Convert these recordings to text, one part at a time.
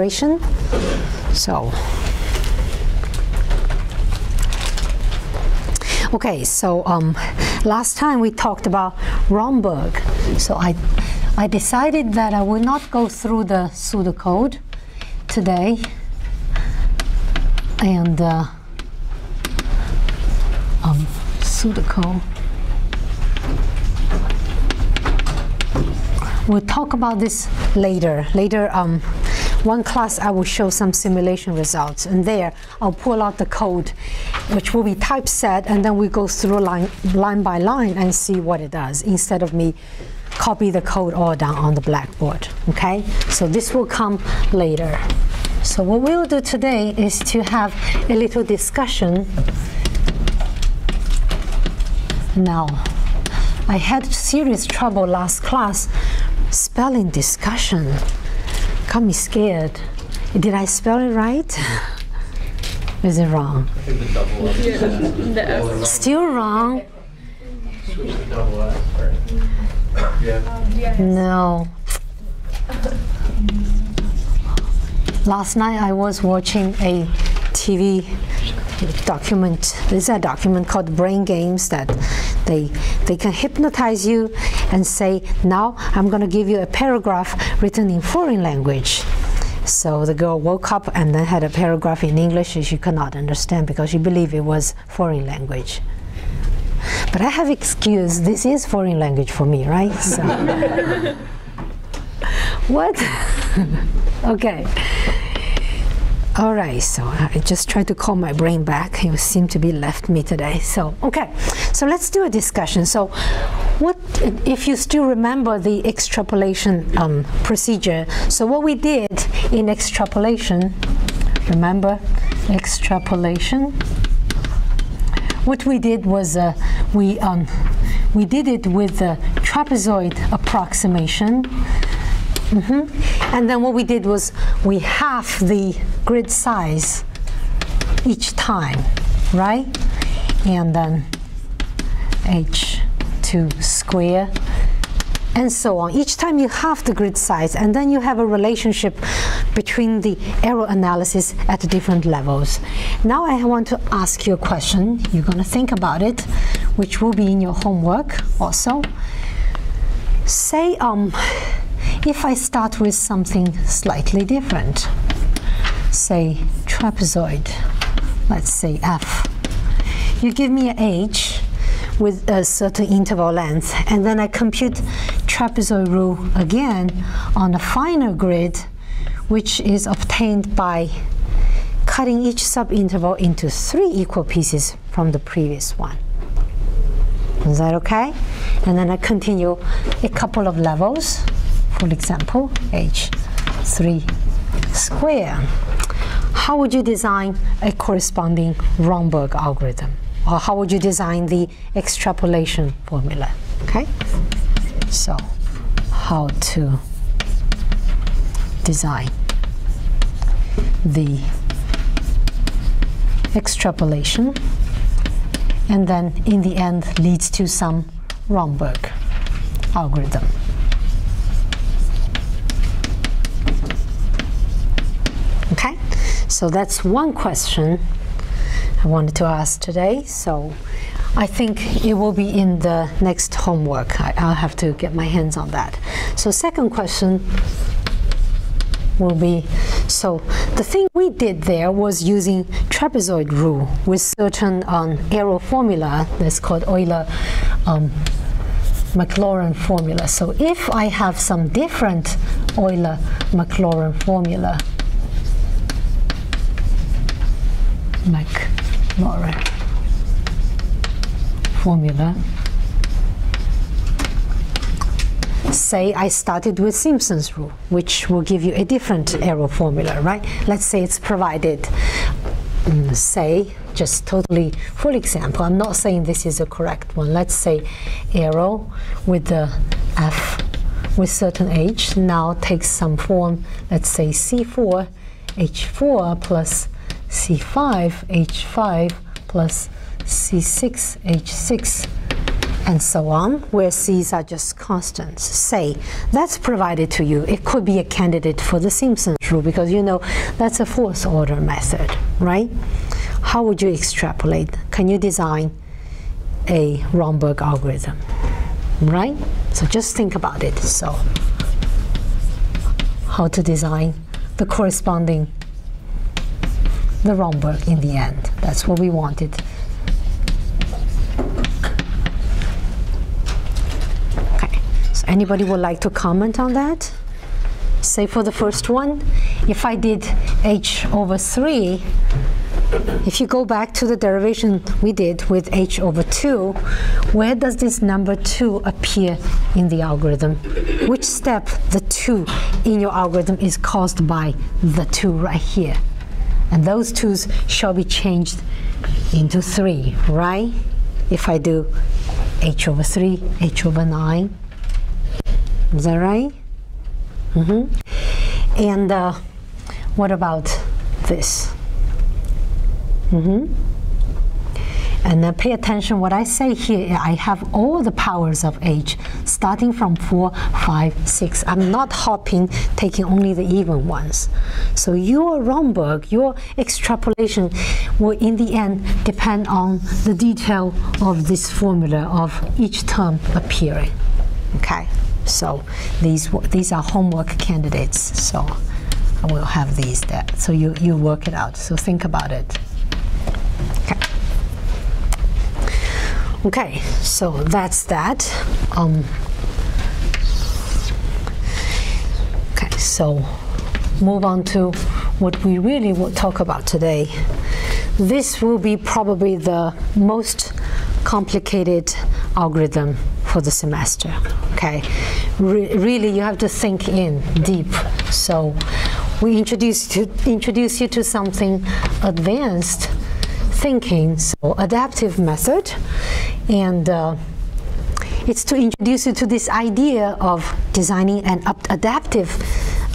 derivation. So, okay, so last time we talked about Romberg. So I decided that I will not go through the pseudocode today. And pseudocode. We'll talk about this later. One class I will show some simulation results, and there I'll pull out the code, which will be typeset, and then we go through line by line and see what it does, instead of me copy the code all down on the blackboard. Okay, so this will come later. So what we'll do today is to have a little discussion. Now, I had serious trouble last class spelling discussion. Got me scared. Did I spell it right? Is it wrong? I think the double S. Yeah, the S. Still wrong? Switch the double S, right? Yeah. No. Last night I was watching a TV document. There's a document called Brain Games that they can hypnotize you and say, now I'm going to give you a paragraph written in foreign language. So the girl woke up and then had a paragraph in English she could not understand because she believed it was foreign language. But I have excuse, this is foreign language for me, right? So what? Okay. All right, so I just tried to call my brain back. It seemed to be left me today. So, okay, so let's do a discussion. So what, if you still remember the extrapolation procedure, so what we did in extrapolation, remember extrapolation? What we did was we did it with the trapezoid approximation. And then what we did was we half the grid size each time, right? And then h2 square, and so on. Each time you half the grid size, and then you have a relationship between the error analysis at different levels. Now I want to ask you a question. You're going to think about it, which will be in your homework also. Say, if I start with something slightly different, say trapezoid, let's say f. You give me an h with a certain interval length, and then I compute trapezoid rule again on a finer grid, which is obtained by cutting each subinterval into 3 equal pieces from the previous one. Is that okay? And then I continue a couple of levels. For example, h3 square. How would you design a corresponding Romberg algorithm? Or how would you design the extrapolation formula? Okay? So, how to design the extrapolation, and then in the end leads to some Romberg algorithm. Okay, so that's one question I wanted to ask today. So I think it will be in the next homework. I'll have to get my hands on that. So second question will be, so the thing we did there was using trapezoid rule with certain arrow formula that's called Euler-Maclaurin formula. So if I have some different Euler-Maclaurin formula, say I started with Simpson's rule, which will give you a different arrow formula, right? Let's say it's provided, say, just totally full example. I'm not saying this is a correct one. Let's say arrow with the f with certain h now takes some form, let's say C4, H4 plus C5, H5 plus C6, H6 and so on, where c's are just constants. Say, that's provided to you. It could be a candidate for the Simpson rule because you know that's a fourth order method, right? How would you extrapolate? Can you design a Romberg algorithm, right? So just think about it. So how to design the corresponding, the Romberg in the end. That's what we wanted. Okay, so anybody would like to comment on that? Say for the first one, if I did h over 3, if you go back to the derivation we did with h over 2, where does this number 2 appear in the algorithm? Which step the 2 in your algorithm is caused by the 2 right here? And those 2's shall be changed into 3, right? If I do h over 3, h over 9. Is that right? And what about this? And then pay attention what I say here. I have all the powers of h starting from 4, 5, 6. I'm not hopping, taking only the even ones. So your Romberg, your extrapolation will in the end depend on the detail of this formula of each term appearing. Okay, so these are homework candidates. So I will have these there. So you work it out. So think about it. Okay, so that's that. Okay, so move on to what we really will talk about today. This will be probably the most complicated algorithm for the semester. Okay, really you have to think in deep. So we introduce you to something advanced thinking, so adaptive method, and it's to introduce you to this idea of designing an adaptive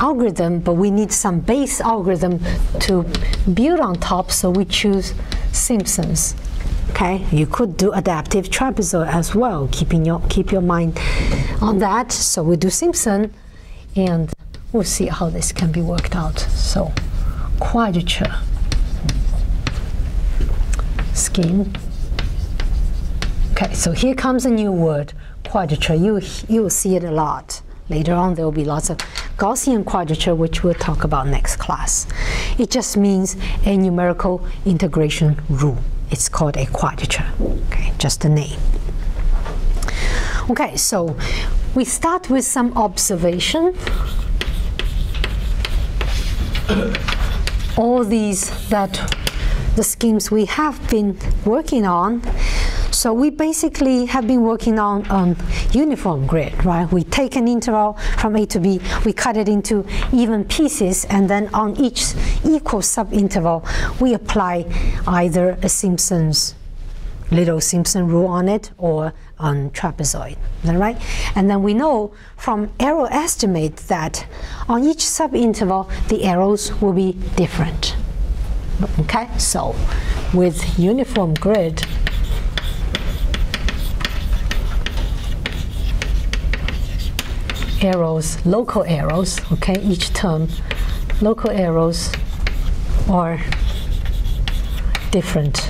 algorithm, but we need some base algorithm to build on top, so we choose Simpson's. Okay, you could do adaptive trapezoid as well, keep your mind on that. So we do Simpson, and we'll see how this can be worked out. So quadrature scheme. Okay, so here comes a new word, quadrature. You will see it a lot. Later on there will be lots of Gaussian quadrature, which we'll talk about next class. It just means a numerical integration rule. It's called a quadrature. Okay, just a name. Okay, so we start with some observation. All these the schemes we have been working on. So we basically have been working on uniform grid, right? We take an interval from A to B, we cut it into even pieces, and then on each equal subinterval, we apply either a little Simpson rule on it or on trapezoid, is that right? And then we know from error estimate that on each subinterval, the errors will be different. Okay, so with uniform grid, arrows, local arrows, okay, each term, local arrows are different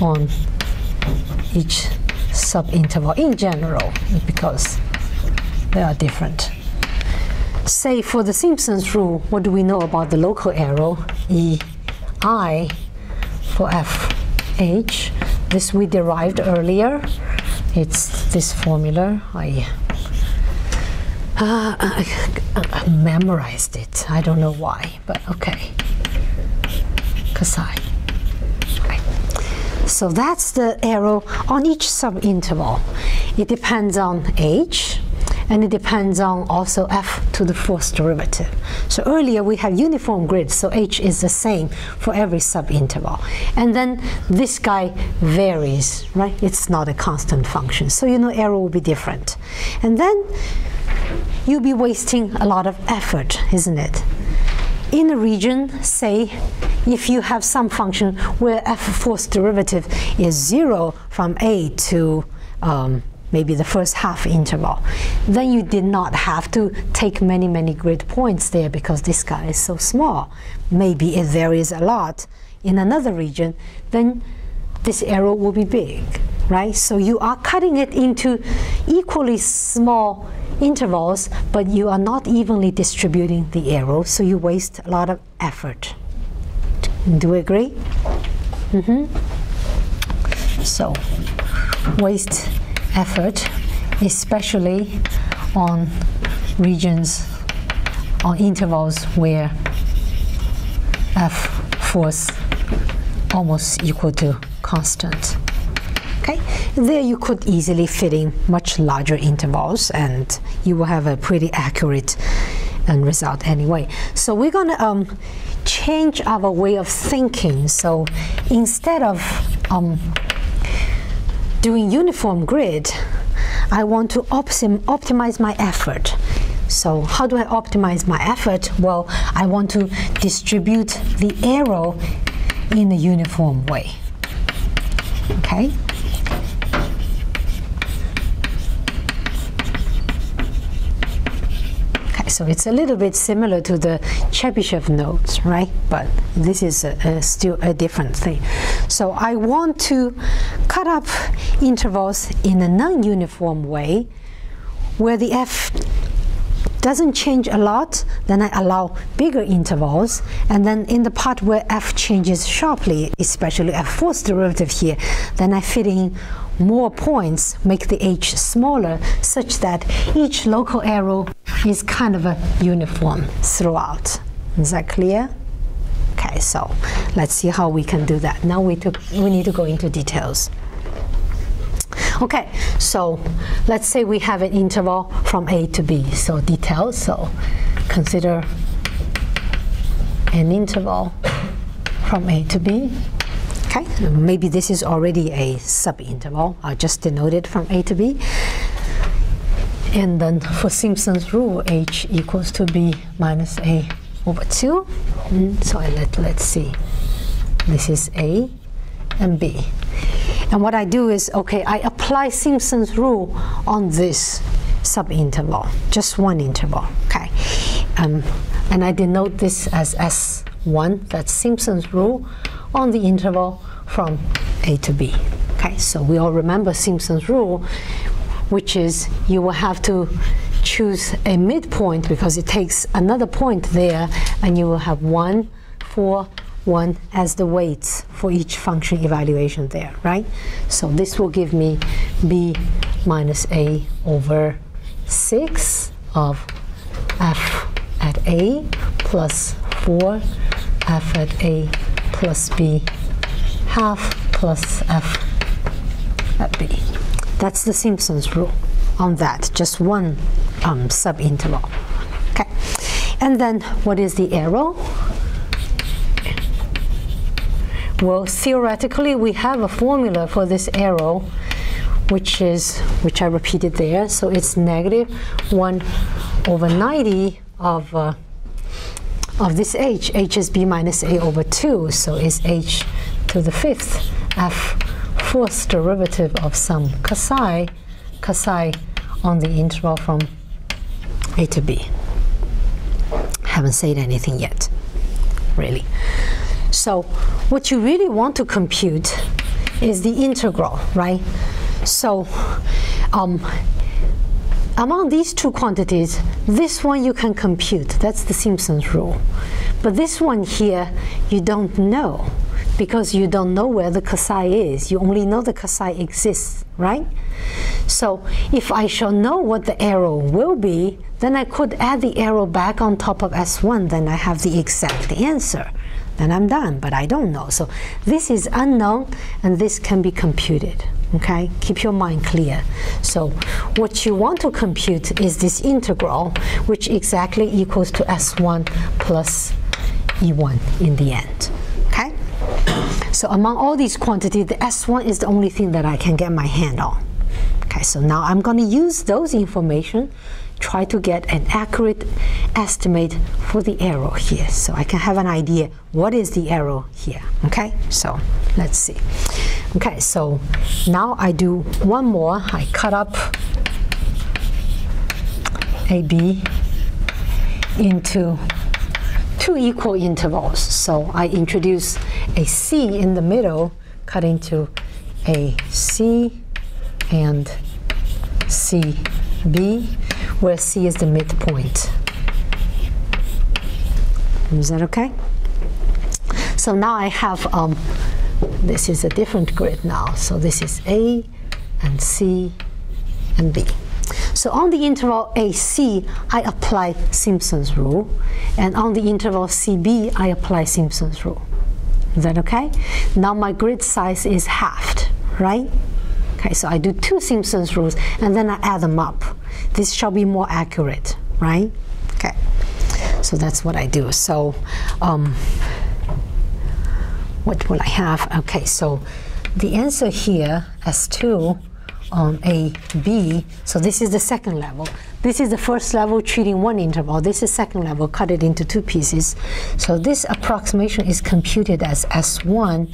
on each subinterval in general because they are different. Say for the Simpson's rule, what do we know about the local arrow? EI for FH. This we derived earlier. It's this formula. I memorized it. I don't know why, but okay. Kasai. Okay. So that's the arrow on each subinterval. It depends on H, and it depends on also f to the fourth derivative. So earlier we have uniform grid, so h is the same for every subinterval. And then this guy varies, right? It's not a constant function, so you know error will be different. And then you'll be wasting a lot of effort, isn't it? In a region, say, if you have some function where f fourth derivative is 0 from A to maybe the first half interval. Then you did not have to take many grid points there because this guy is so small. Maybe it varies a lot in another region, then this arrow will be big, right? So you are cutting it into equally small intervals, but you are not evenly distributing the arrow, so you waste a lot of effort. Do you agree? So waste effort, especially on regions, on intervals where f force almost equal to constant. Okay, there you could easily fit in much larger intervals and you will have a pretty accurate end result anyway. So we're gonna change our way of thinking. So instead of doing uniform grid, I want to optimize my effort. So how do I optimize my effort? Well, I want to distribute the arrow in a uniform way. Okay? Okay, so it's a little bit similar to the Chebyshev nodes, right? But this is still a different thing. So I want to cut up intervals in a non-uniform way where the f doesn't change a lot, then I allow bigger intervals, and then in the part where f changes sharply, especially f force derivative here, then I fit in more points, make the h smaller, such that each local arrow is kind of a uniform throughout. Is that clear? Okay, so let's see how we can do that. Now we need to go into details. Okay, so let's say we have an interval from A to B. So details, so consider an interval from A to B. Okay, maybe this is already a subinterval. I'll just denote it from A to B. And then for Simpson's rule, h equals to b minus a over 2. So let's see. This is A and B. And what I do is, okay, I apply Simpson's rule on this subinterval, just one interval, okay? And I denote this as S1, that's Simpson's rule, on the interval from A to B. Okay, so we all remember Simpson's rule, which is you will have to choose a midpoint because it takes another point there, and you will have 1, 4, 1 as the weights for each function evaluation there, right? So this will give me b minus a over 6 of f at a plus 4 f at a plus b half plus f at b. That's the Simpson's rule on that, just one subinterval. Okay, and then what is the arrow? Well, theoretically, we have a formula for this arrow, which I repeated there. So it's negative 1 over 90 of this h. H is b minus a over 2. So it's h to the 5th f fourth derivative of some psi on the interval from a to b. Haven't said anything yet, really. So what you really want to compute is the integral, right? So among these two quantities, this one you can compute. That's the Simpson's rule. But this one here, you don't know because you don't know where the psi is. You only know the psi exists, right? So if I shall know what the arrow will be, then I could add the arrow back on top of S1, then I have the exact answer. Then I'm done, but I don't know. So this is unknown, and this can be computed, okay? Keep your mind clear. So what you want to compute is this integral, which exactly equals to S1 plus E1 in the end, okay? So among all these quantities, the S1 is the only thing that I can get my hand on, Okay, so now I'm going to use those information, try to get an accurate estimate for the error here, so I can have an idea what is the error here. Okay, so let's see. Okay, so now I do one more. I cut up AB into two equal intervals. So I introduce a C in the middle, cut into a C and CB, where C is the midpoint. Is that okay? So now I have, this is a different grid now. So this is A and C and B. So on the interval AC, I apply Simpson's rule. And on the interval CB, I apply Simpson's rule. Is that okay? Now my grid size is halved, right? Okay, so I do two Simpson's rules, and then I add them up. This shall be more accurate, right? Okay, so that's what I do. So what will I have? Okay, so the answer here, S2 on AB, so this is the second level. This is the first level treating one interval. This is second level, cut it into two pieces. So this approximation is computed as S1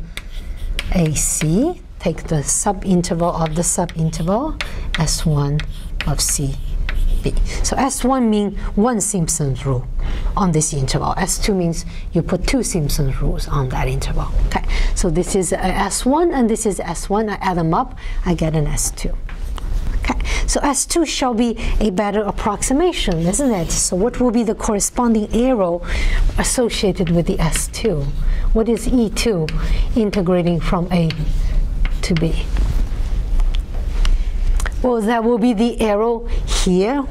AC. Take the subinterval of the subinterval, S1 of CB. So S1 means one Simpson's rule on this interval. S2 means you put two Simpson's rules on that interval. Okay, so this is S1 and this is S1. I add them up, I get an S2. Okay, so S2 shall be a better approximation, isn't it? So what will be the corresponding error associated with the S2? What is E2 integrating from A to B? Well, that will be the error here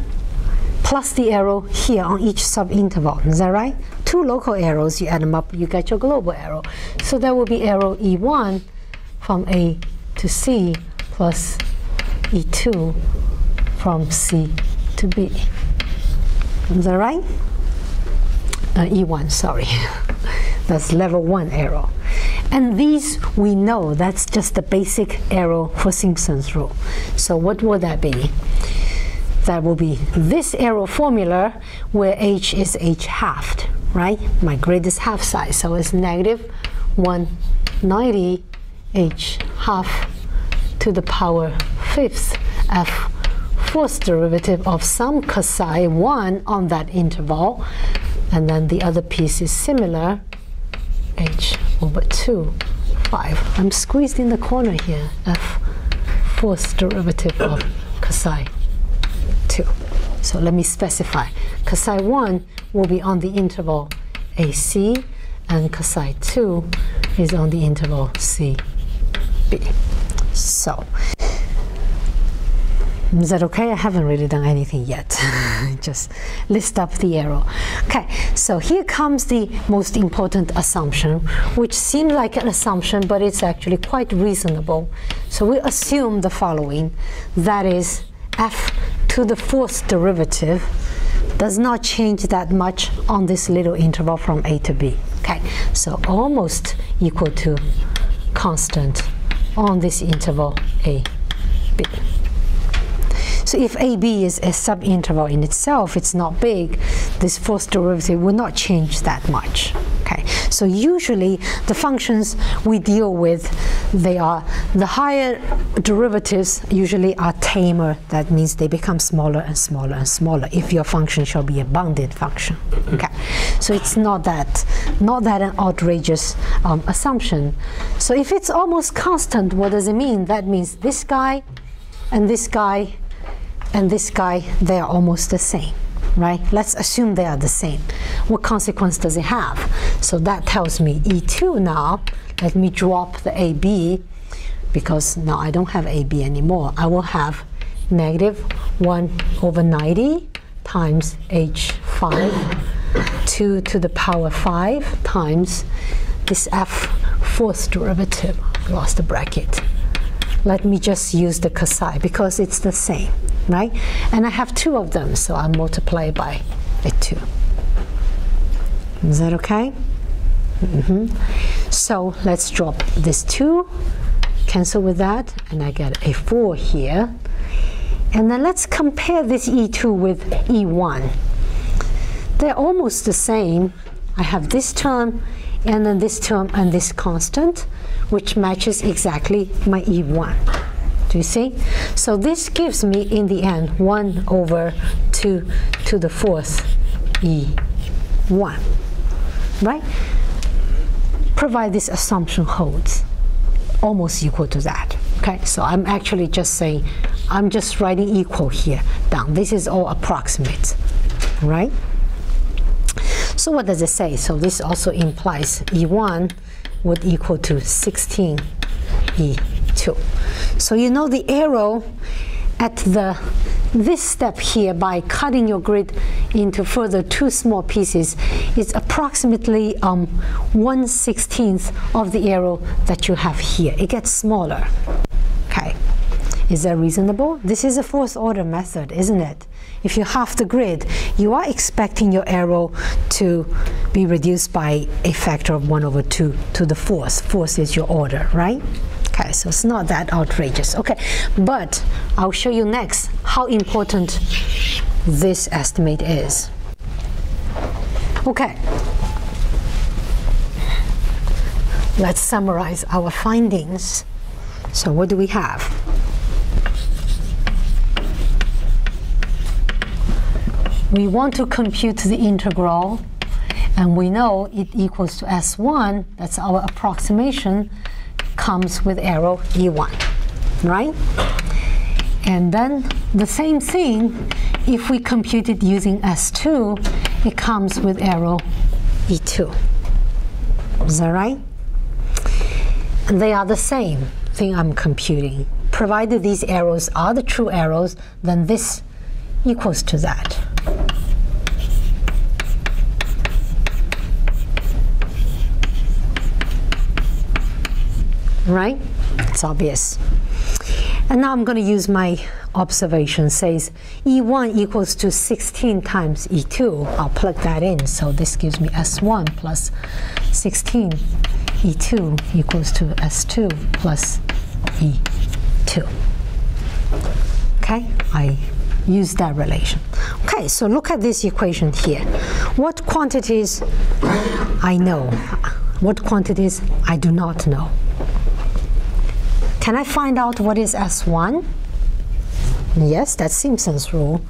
plus the error here on each subinterval. Is that right? Two local errors, you add them up, you get your global error. So that will be error E1 from A to C plus E2 from C to B. Is that right? E1, sorry. That's level 1 error. And these we know, that's just the basic error for Simpson's rule. So what will that be? That will be this error formula where H is H halved, right? My grid is half size, so it's negative 190 H half to the power fifth F fourth derivative of some psi 1 on that interval. And then the other piece is similar, H over 2, 5. I'm squeezed in the corner here, F fourth derivative of psi 2. So let me specify. Psi 1 will be on the interval AC, and psi 2 is on the interval CB. So, is that okay? I haven't really done anything yet. Just list up the error. Okay, so here comes the most important assumption, which seems like an assumption, but it's actually quite reasonable. So we assume the following, that is, F to the fourth derivative does not change that much on this little interval from A to B. Okay, so almost equal to constant on this interval A, B. So if AB is a subinterval in itself, it's not big, this fourth derivative will not change that much. Okay, so usually the functions we deal with, they are, the higher derivatives usually are tamer. That means they become smaller and smaller and smaller if your function shall be a bounded function. Okay, so it's not that an outrageous assumption. So if it's almost constant, what does it mean? That means this guy and this guy and this guy, they are almost the same, right? Let's assume they are the same. What consequence does it have? So that tells me E2 now. Let me drop the AB, because now I don't have AB anymore. I will have negative 1 over 90 times H5, 2 to the power 5 times this F fourth derivative. Lost the bracket. Let me just use the psi because it's the same, right? And I have two of them, so I multiply by a 2. Is that okay? So let's drop this 2, cancel with that, and I get a 4 here. And then let's compare this E2 with E1. They're almost the same. I have this term, and then this term, and this constant, which matches exactly my E1. Do you see? So this gives me, in the end, 1 over 2 to the 4th E1, right? Provide this assumption holds, almost equal to that. Okay, so I'm actually just saying, I'm just writing equal here down. This is all approximate, right? So what does it say? So this also implies E1 would equal to 16 E2. So you know the arrow at this step here, by cutting your grid into further 2 small pieces, is approximately 1/16 of the arrow that you have here. It gets smaller. Okay, is that reasonable? This is a 4th order method, isn't it? If you half the grid, you are expecting your arrow to be reduced by a factor of 1 over 2 to the 4th. 4th is your order, right? Okay, so it's not that outrageous. Okay, but I'll show you next how important this estimate is. Okay, let's summarize our findings. So what do we have? We want to compute the integral, and we know it equals to S1, that's our approximation, comes with arrow E1, right? And then the same thing, if we compute it using S2, it comes with arrow E2. Is that right? And they are the same thing I'm computing. Provided these arrows are the true arrows, then this equals to that. Right? It's obvious. And now I'm going to use my observation. Says E1 equals to 16 times E2. I'll plug that in. So this gives me S1 plus 16 E2 equals to S2 plus E2. Okay? I use that relation. Okay, so look at this equation here. What quantities I know? What quantities I do not know? Can I find out what is S1? Yes, that's Simpson's rule.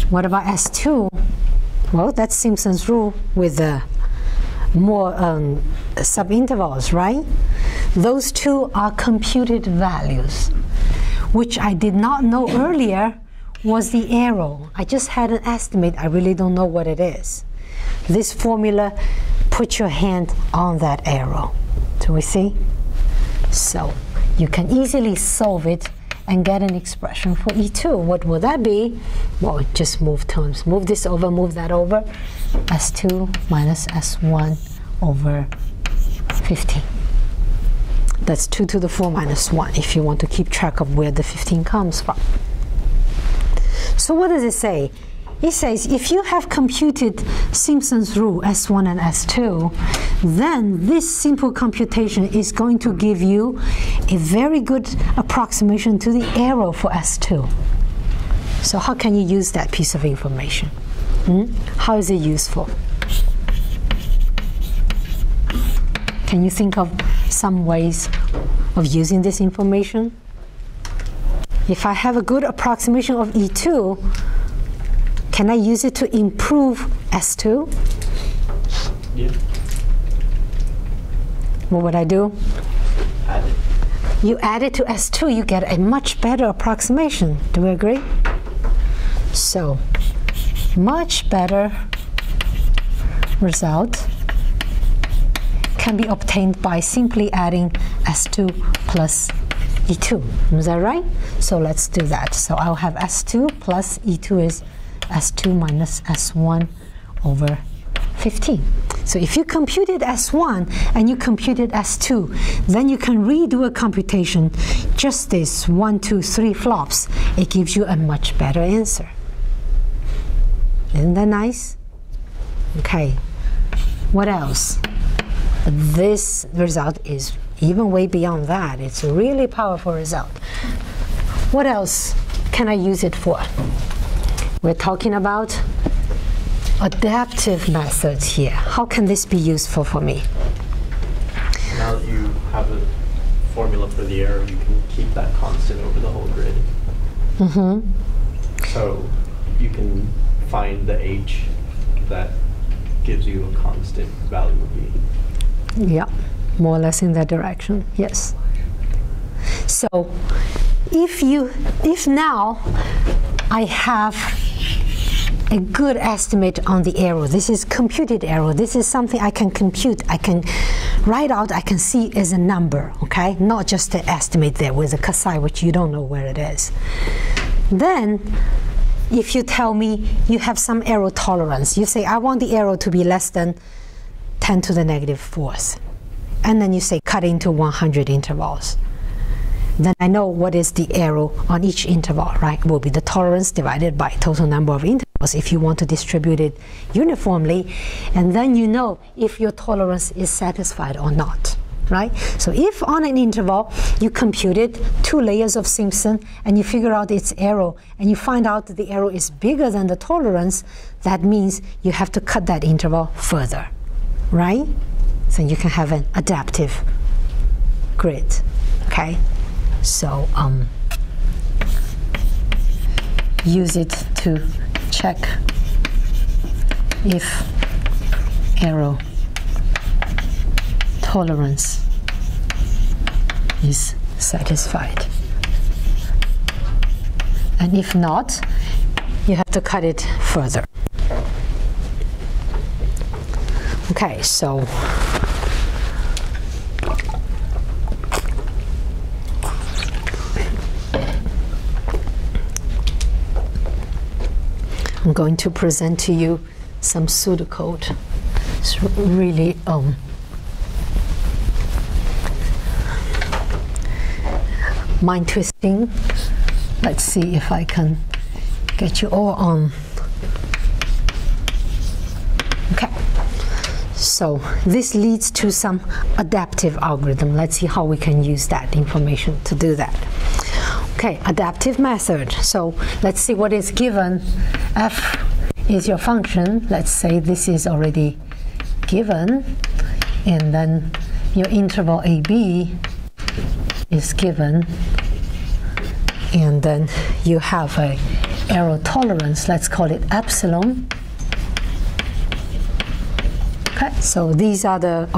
What about S2? Well, that's Simpson's rule with more subintervals, right? Those two are computed values, which I did not know earlier was the arrow. I just had an estimate. I really don't know what it is. This formula, put your hand on that arrow. Do we see? So you can easily solve it and get an expression for E2. What will that be? Well, just move terms. Move this over, move that over. S2 minus S1 over 15. That's 2 to the 4 minus 1, if you want to keep track of where the 15 comes from. So what does it say? It says if you have computed Simpson's rule, S1 and S2, then this simple computation is going to give you a very good approximation to the arrow for S2. So how can you use that piece of information? How is it useful? Can you think of some ways of using this information? If I have a good approximation of E2, can I use it to improve S2? Yeah. What would I do? Add it. You add it to S2, you get a much better approximation. Do we agree? So, much better result can be obtained by simply adding S2 plus E2. Is that right? So let's do that. So I'll have S2 plus E2 is S2 minus S1 over 15. So if you computed S1 and you computed S2, then you can redo a computation. Just this 1, 2, 3 flops. It gives you a much better answer. Isn't that nice? Okay. What else? This result is even way beyond that. It's a really powerful result. What else can I use it for? We're talking about adaptive methods here. How can this be useful for me? Now that you have a formula for the error, you can keep that constant over the whole grid. So you can find the h that gives you a constant value of b. Yeah, more or less in that direction, yes. So if now I have a good estimate on the error, this is computed error, this is something I can compute, I can write out, I can see as a number, okay? Not just an estimate there with a CASI, which you don't know where it is. Then, if you tell me you have some error tolerance, you say, I want the error to be less than 10 to the negative fourth. And then you say, cut into 100 intervals. Then I know what is the error on each interval, right? Will be the tolerance divided by total number of intervals if you want to distribute it uniformly. And then you know if your tolerance is satisfied or not, right? So if on an interval you computed 2 layers of Simpson and you figure out its error and you find out that the error is bigger than the tolerance, that means you have to cut that interval further, right? So you can have an adaptive grid, okay? So use it to check if error tolerance is satisfied. And if not, you have to cut it further. Okay, so I'm going to present to you some pseudocode. It's really mind twisting. Let's see if I can get you all on. Okay, so this leads to some adaptive algorithm. Let's see how we can use that information to do that. Okay, adaptive method. So let's see what is given. F is your function. Let's say this is already given, and then your interval AB is given, and then you have a error tolerance. Let's call it epsilon. Okay, so these are the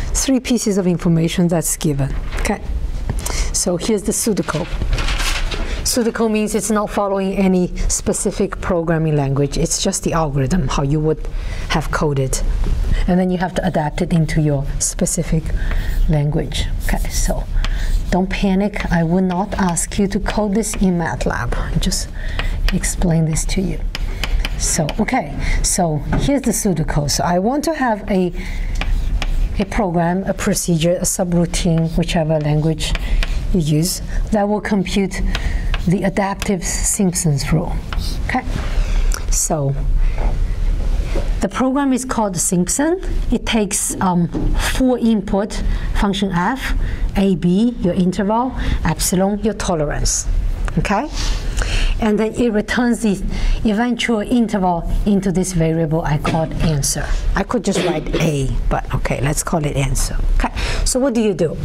3 pieces of information that's given. Okay, so here's the pseudocode. Pseudocode means it's not following any specific programming language. It's just the algorithm, how you would have coded. And then you have to adapt it into your specific language. Okay, so don't panic. I will not ask you to code this in MATLAB. I'll just explain this to you. So, okay, so here's the pseudocode. So I want to have a program, a procedure, a subroutine, whichever language you use, that will compute the adaptive Simpson's rule. Okay, so the program is called Simpson. It takes 4 input, function f, a, b, your interval, epsilon, your tolerance. Okay, and then it returns the eventual interval into this variable I called answer. I could just write a, but okay, let's call it answer. Okay, so what do you do?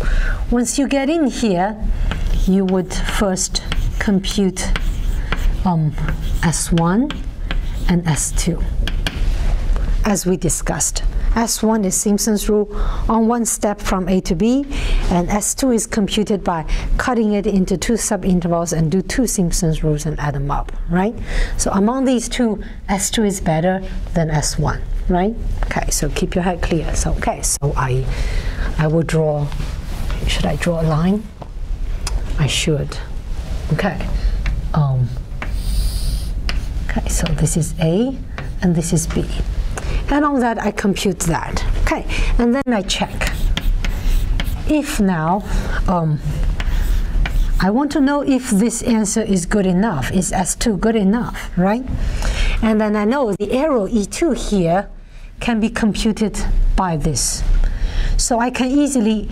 Once you get in here, you would first compute S1 and S2, as we discussed. S1 is Simpson's rule on 1 step from A to B, and S2 is computed by cutting it into 2 subintervals and do 2 Simpson's rules and add them up, right? So among these 2, S2 is better than S1, right? Okay, so keep your head clear. So okay, so I will draw. Should I draw a line? I should. Okay. Okay, so this is A and this is B. And on that I compute that. Okay, and then I check. If now I want to know if this answer is good enough. Is S2 good enough, right? And then I know the error E2 here can be computed by this. So I can easily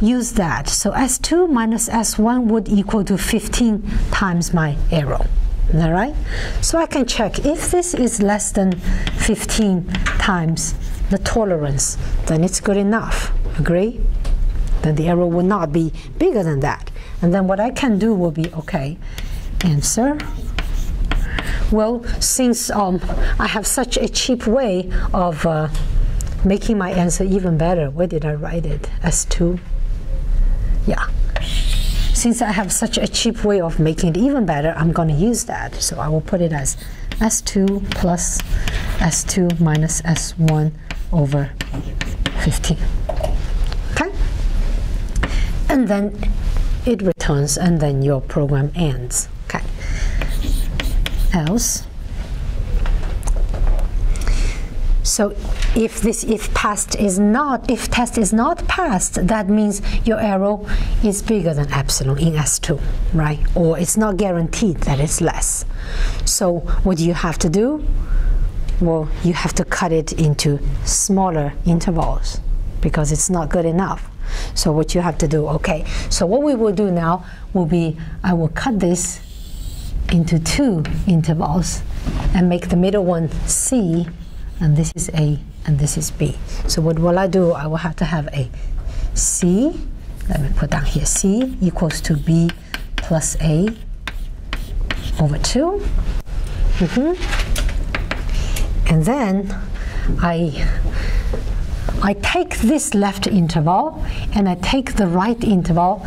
use that. So S2 minus S1 would equal to 15 times my arrow. Is that right? So I can check if this is less than 15 times the tolerance, then it's good enough. Agree? Then the arrow will not be bigger than that. And then what I can do will be, okay, answer. Well, since I have such a cheap way of making my answer even better, where did I write it? S2? Yeah. Since I have such a cheap way of making it even better, I'm going to use that. So I will put it as S2 plus S2 minus S1 over 15. Okay? And then it returns, and then your program ends. Okay. Else. So if test is not passed, that means your arrow is bigger than epsilon in S2, right? Or it's not guaranteed that it's less. So what do you have to do? Well, you have to cut it into smaller intervals because it's not good enough. So what you have to do, okay, so what we will do now will be, I will cut this into 2 intervals and make the middle one C, and this is A, and this is B. So what will I do? I will have to have a C, let me put down here, C equals to B plus A over 2. And then I take this left interval and I take the right interval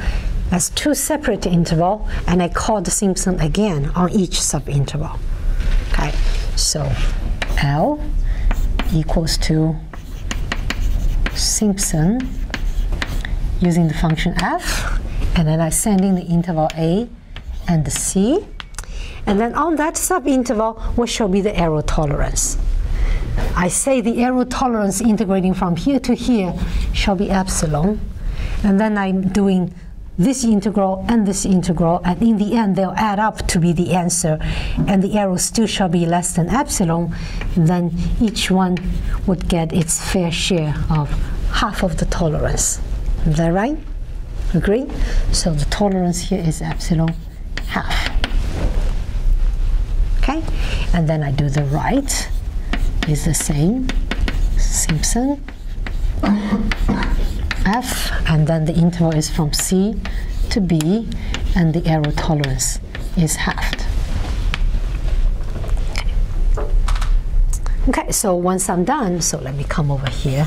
as 2 separate intervals, and I call the Simpson again on each subinterval. Okay, so L equals to Simpson using the function f, and then I send in the interval A and the C, and then on that subinterval, what shall be the arrow tolerance? I say the arrow tolerance integrating from here to here shall be epsilon, and then I'm doing this integral, and in the end they'll add up to be the answer, and the arrow still shall be less than epsilon. Then each one would get its fair share of half of the tolerance. Is that right? Agree? So the tolerance here is epsilon half. Okay? And then I do the right, is the same, Simpson, F, and then the interval is from C to B, and the arrow tolerance is halved. Okay, so once I'm done, so let me come over here.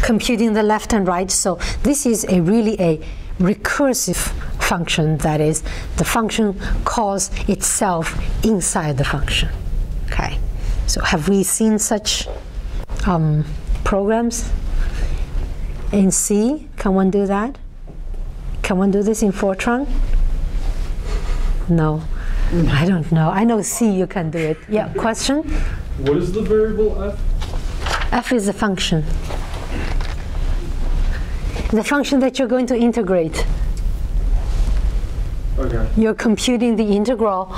Computing the left and right, so this is really a recursive function, that is, the function calls itself inside the function. Okay, so have we seen such programs? In C, can one do that? Can one do this in Fortran? No, I don't know. I know C, you can do it. Yeah, question? What is the variable f? F is a function. The function that you're going to integrate. Okay. You're computing the integral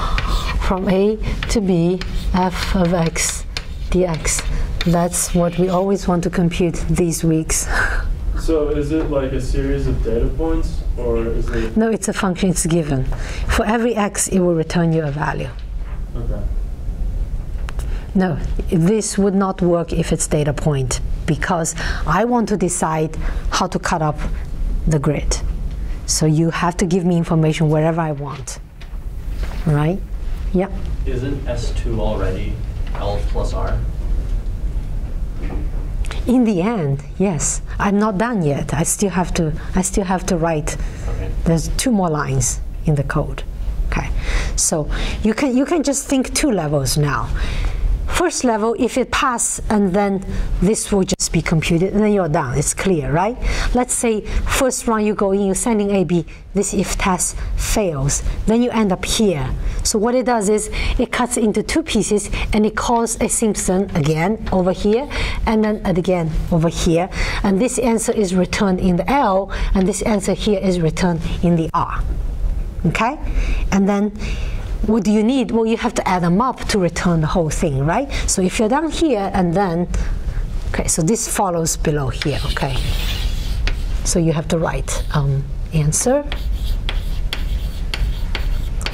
from A to B, f of x dx. That's what we always want to compute these weeks. So is it like a series of data points, or is it? No, it's a function, it's given. For every x, it will return you a value. Okay. No, this would not work if it's data point, because I want to decide how to cut up the grid. So you have to give me information wherever I want. Right? Yeah. Isn't S2 already L plus R? In the end, yes. I'm not done yet. I still have to write. Okay. There's 2 more lines in the code. Okay. So you can just think 2 levels now. First level, if it passes, and then this will just be computed, and then you're done. It's clear, right? Let's say first round you go in, you're sending A, B, this if test fails, then you end up here. So what it does is it cuts into 2 pieces, and it calls a Simpson again over here, and then again over here, and this answer is returned in the L, and this answer here is returned in the R. Okay? And then what do you need? Well, you have to add them up to return the whole thing, right? So if you're down here and then, okay, so this follows below here, okay? So you have to write answer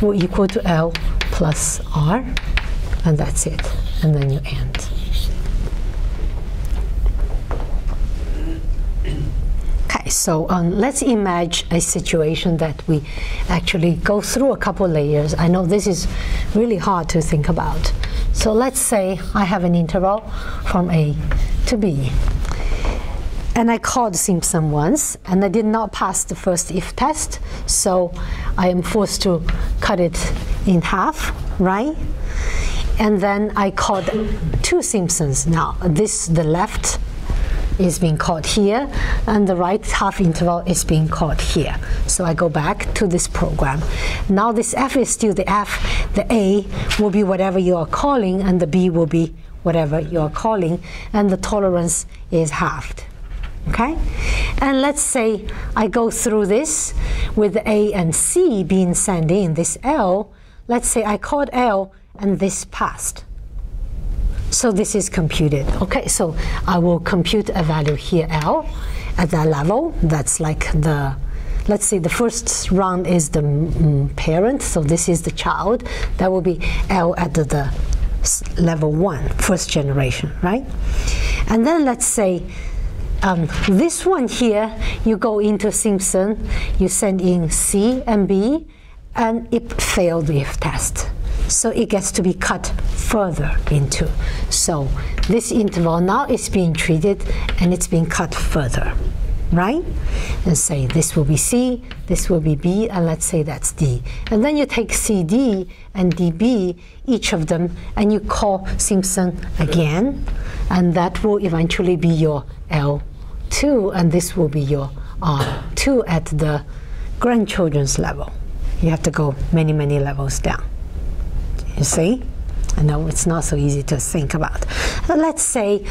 will equal to L plus R, and that's it. And then you end. Okay, so let's imagine a situation that we actually go through a couple layers. I know this is really hard to think about. So let's say I have an interval from A to B. And I called Simpson once, and I did not pass the first if test, so I am forced to cut it in half, right? And then I called two Simpsons. Now, the left is being called here, and the right half interval is being called here. So I go back to this program. Now this F is still the F. The A will be whatever you are calling, and the B will be whatever you are calling, and the tolerance is halved. Okay? And let's say I go through this with the A and C being sent in, this L. Let's say I called L, and this passed. So this is computed. Okay, so I will compute a value here, L, at that level. That's like the, let's say the first round is the parent, so this is the child. That will be L at the level 1, first generation, right? And then let's say this one here, you go into Simpson, you send in C and B, and it failed the if test. So it gets to be cut further into. So this interval now is being treated, and it's being cut further, right? And say this will be C, this will be B, and let's say that's D. And then you take CD and DB, each of them, and you call Simpson again, and that will eventually be your L2, and this will be your R2 at the grandchildren's level. You have to go many, many levels down. You see? I know it's not so easy to think about. But let's say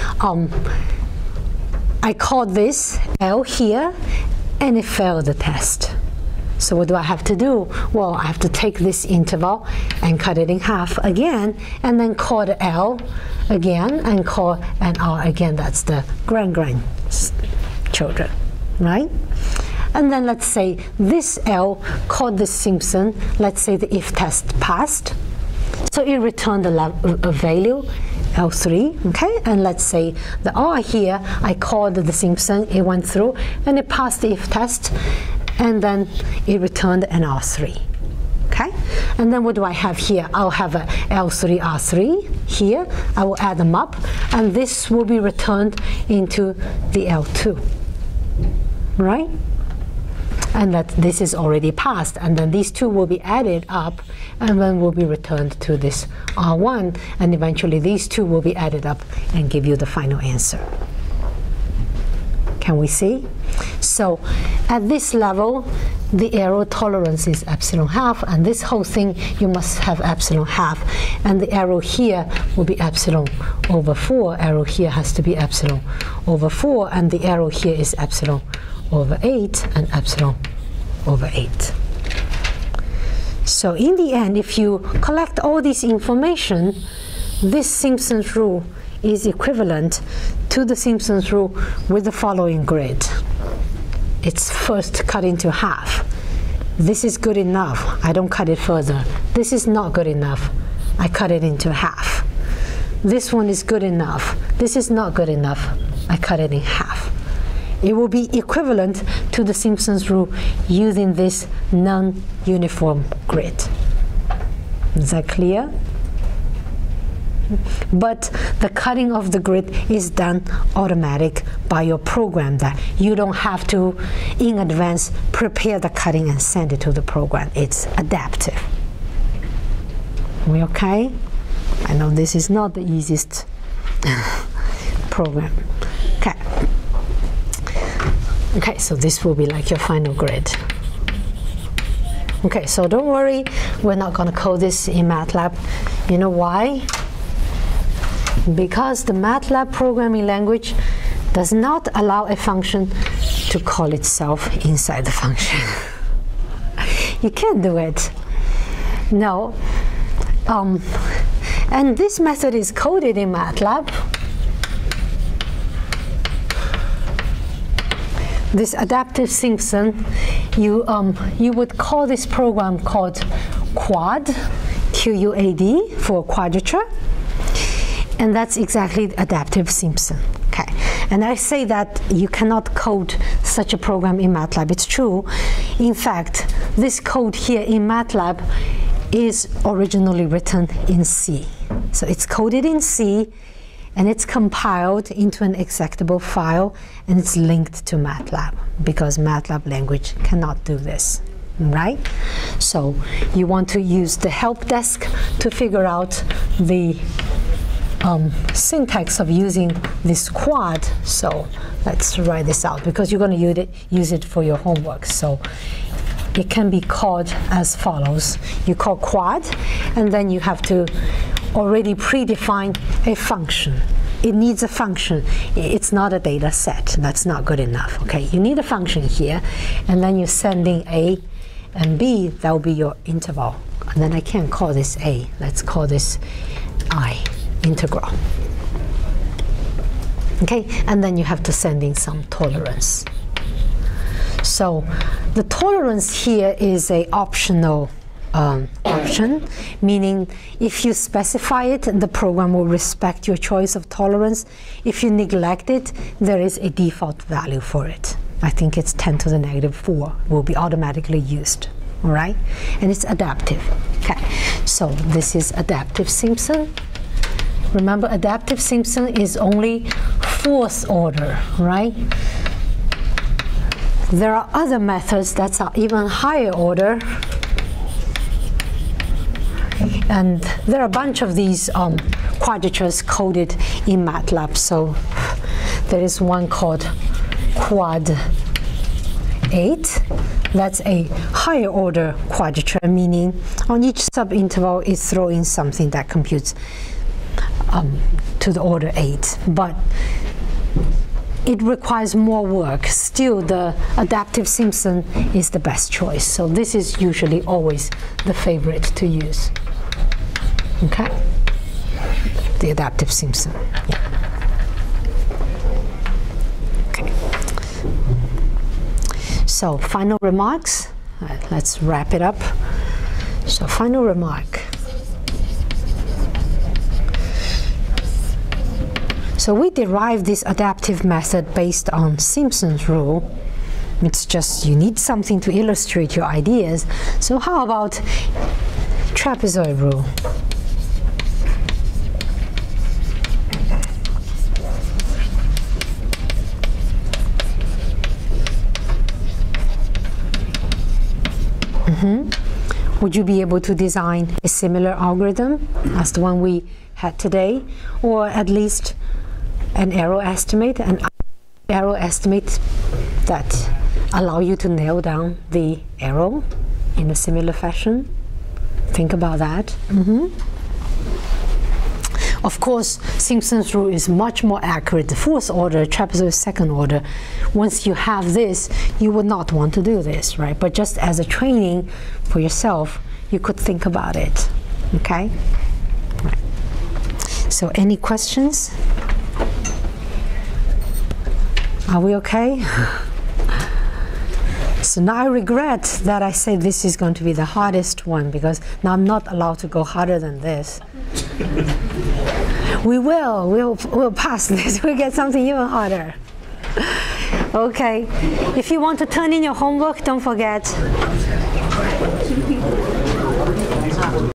I called this L here, and it failed the test. So what do I have to do? Well, I have to take this interval and cut it in half again, and then call the L again, and call an R again. That's the grandchildren, right? And then let's say this L called the Simpson. Let's say the if test passed. So it returned a value, L3, okay? And let's say the R here, I called the Simpson, it went through, and it passed the if test, and then it returned an R3, okay? And then what do I have here? I'll have a L3, R3 here. I will add them up, and this will be returned into the L2, right? And that this is already passed, and then these two will be added up, and then will be returned to this R1, and eventually these two will be added up and give you the final answer. Can we see? So at this level, the error tolerance is epsilon half, and this whole thing you must have epsilon half, and the error here will be epsilon over 4. Error here has to be epsilon over 4, and the error here is epsilon over 8 and epsilon over 8. So in the end, if you collect all this information, this Simpson's rule is equivalent to the Simpson's rule with the following grid. It's first cut into half. This is good enough. I don't cut it further. This is not good enough. I cut it into half. This one is good enough. This is not good enough. I cut it in half. It will be equivalent to the Simpson's rule using this non-uniform grid. Is that clear? But the cutting of the grid is done automatic by your program, that you don't have to, in advance, prepare the cutting and send it to the program. It's adaptive. We okay? I know this is not the easiest program. Okay. Okay, so this will be like your final grid. Okay, so don't worry, we're not going to code this in MATLAB. You know why? Because the MATLAB programming language does not allow a function to call itself inside the function. You can't do it. No. And this method is coded in MATLAB. this adaptive Simpson, you would call this program called quad, Q-U-A-D, for quadrature. And that's exactly adaptive Simpson. Okay. And I say that you cannot code such a program in MATLAB. It's true. In fact, this code here in MATLAB is originally written in C. So it's coded in C, and it's compiled into an executable file, and it's linked to MATLAB, because MATLAB language cannot do this, right? So you want to use the help desk to figure out the syntax of using this quad. So let's write this out, because you're going to use it for your homework. So it can be called as follows. You call quad, and then you have to already predefine a function. It needs a function. It's not a data set. That's not good enough. Okay, you need a function here, and then you're sending A and B. That will be your interval. And then I can't call this A. Let's call this I, integral. Okay, and then you have to send in some tolerance. So the tolerance here is a optional option, meaning if you specify it, the program will respect your choice of tolerance. If you neglect it, there is a default value for it. I think it's 10 to the negative 4 will be automatically used. All right, and it's adaptive. Okay, so this is adaptive Simpson. Remember, adaptive Simpson is only 4th order, right? There are other methods that are even higher order, and there are a bunch of these quadratures coded in MATLAB. So there is one called quad 8. That's a higher order quadrature, meaning on each subinterval is throwing something that computes to the order 8. But it requires more work. Still, the adaptive Simpson is the best choice. So this is usually always the favorite to use. Okay? The adaptive Simpson. Yeah. Okay. So final remarks. All right, let's wrap it up. So final remark. So we derived this adaptive method based on Simpson's rule. It's just you need something to illustrate your ideas. So how about trapezoid rule? Would you be able to design a similar algorithm as the one we had today, or at least an error estimate that allow you to nail down the error in a similar fashion? Think about that. Of course, Simpson's rule is much more accurate. The 4th order, trapezoid 2nd order. Once you have this, you would not want to do this, right? But just as a training for yourself, you could think about it. Okay? Right. So any questions? Are we okay? So now I regret that I said this is going to be the hardest one, because now I'm not allowed to go harder than this. We'll pass this. We'll get something even harder. Okay. If you want to turn in your homework, don't forget.